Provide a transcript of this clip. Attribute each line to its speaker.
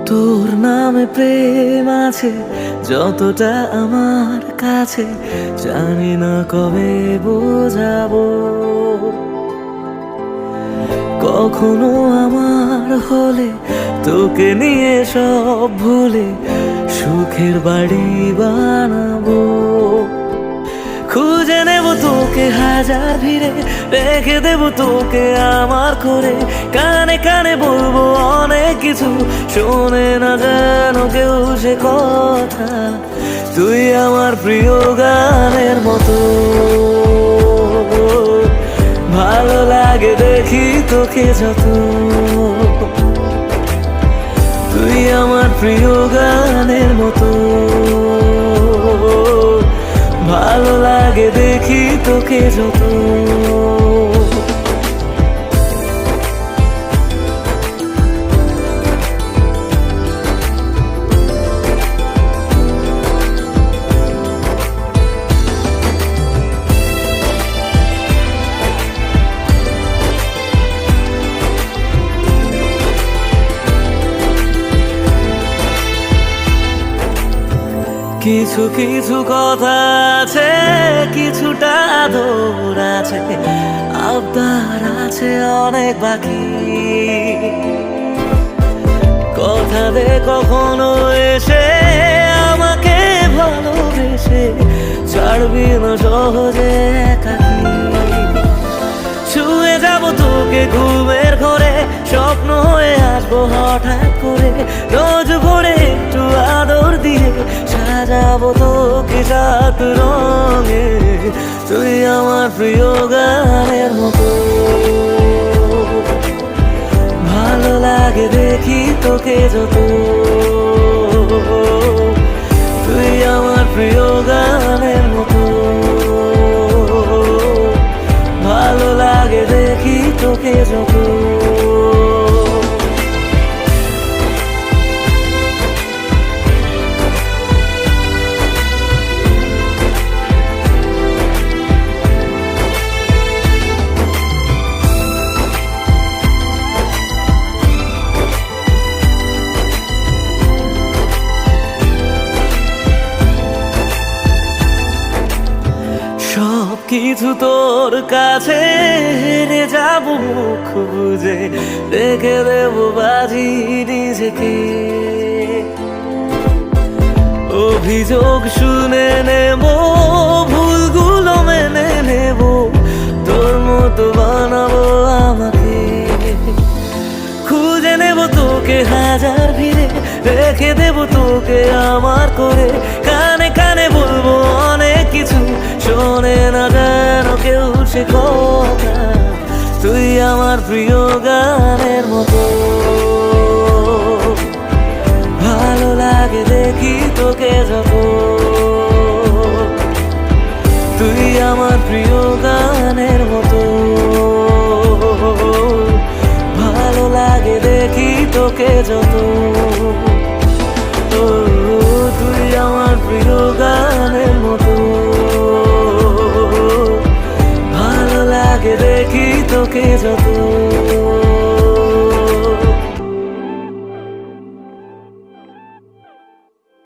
Speaker 1: তোর নামে প্রেম আছে যতটা আমার কাছে, জানি না কবে বোঝাবো। কখনো আমার হলে তোকে নিয়ে সব ভুলে সুখের বাড়ি বানাবো। খুঁজে নেব তোকে হাজার ভিড়ে, রেখে দেব তোকে আমার করে। কানে কানে বলবো অনেক কিছু, শোনে না যেন কেউ সে কথা। তুই আমার প্রিয় গানের মতো, ভালো লাগে দেখি তোকে যত। তুই আমার প্রিয় গানের মতো, ভালো লাগে দেখি তোকে যত। কিছু কিছু কথা আছে, কিছুটা আদর আছে, আবদার আছে অনেক বাকি। কথা দে কখনো এসে আমাকে ভালোবেসে, ছাড়বি না সহজে একাকি। শুয়ে যাব তোকে ঘুমের ঘরে, স্বপ্ন হয়ে আসবো হঠাৎ করে। রোজ ভোরে একটু আদর দিয়ে সাজাবো তোকে সাত রঙে। তুই আমার প্রিয় গানের মতো, ভালো লাগে দেখি তোকে যত। তুই আমার প্রিয় গানের মতো, ভালো লাগে দেখি তোকে যত। সব কিছু তোর কাছে হেরে যাব মুখ বুঝে, রেখে দেব বাজি নিজেকে। অভিযোগ শুনে নেব, ভুলগুলো মেনে নেব, তোর মতো বানাবো আমাকে। খুঁজে নেব তোকে হাজার ভিড়ে, রেখে দেব তোকে আমার করে। কানে কানে বলবো অনেক কিছু, শোনে না যেন কেউ সে কথা। তুই আমার প্রিয় গানের মতো, ভালো লাগে দেখি তোকে যত। তুই আমার প্রিয় গানের মতো, ভালো লাগে দেখি তোকে যত। তুই আমার প্রিয় গানের মতো, ভালো লাগে দেখি তোকে যত।